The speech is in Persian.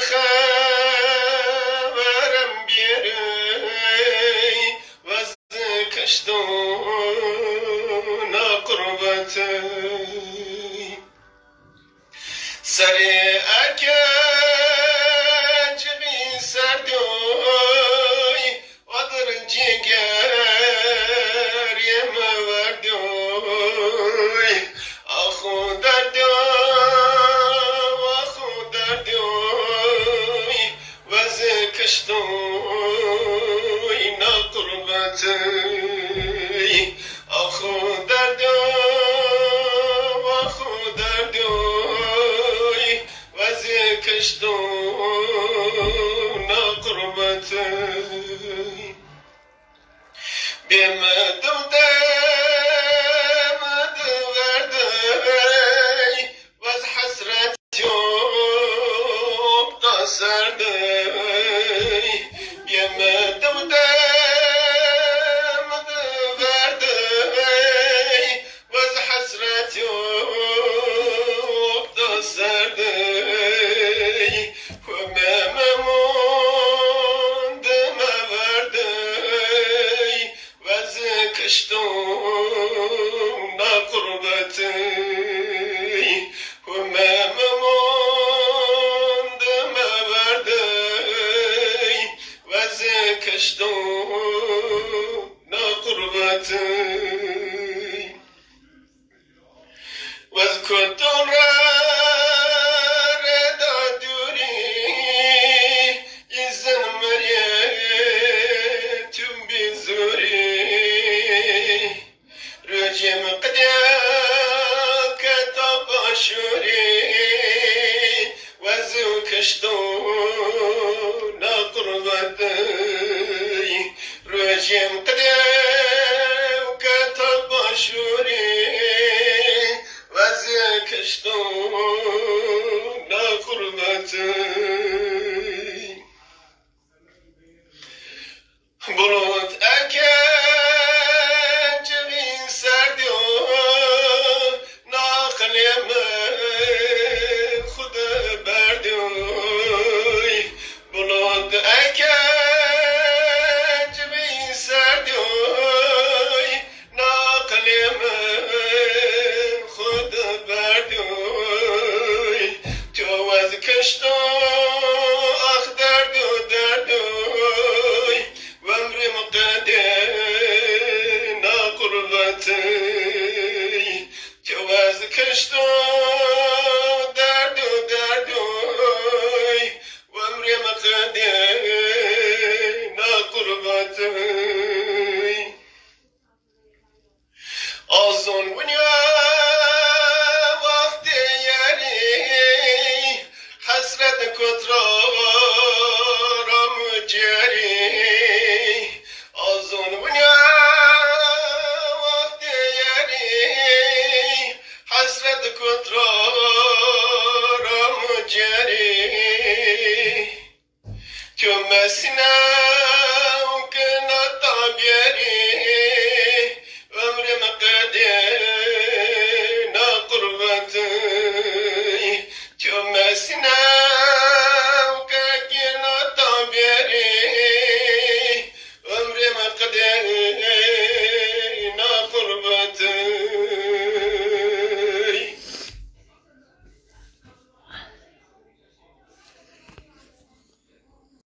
خبرم بیاری وز کشتون قربتی سری اکج بی سردوی و در جگر یم وردوی آخو دردوی وز کشتوی قربتی آخو دردوی وز کشتون قربتی بیم دودم دوردی وز حسرت یوب قصردی بیم دودم دوردی وز حسرت یوب قصردی کشتون قربتی و مموندم وردی وز کشتون قربتی وز کتون ردا دوری یزن مریتون بیزوری رجم قدیاک تباشوری وزو کشتون قربتی رجم قدیاک تباشوری وزو کشتون قربتی برود اکج بی سردو ناقلیم خود بردوی برود اکج بی سردوی ناقلیم خود بردوی تو از کشتو آخ دردوی وامري مقدين قربتي جواز كشتو دردوي وامري مقدين قربتي أظن ونيا وقت ياري حسرة كترى مجاري أظن ونيا وقت ياري حسرة كترى مجاري كما سنا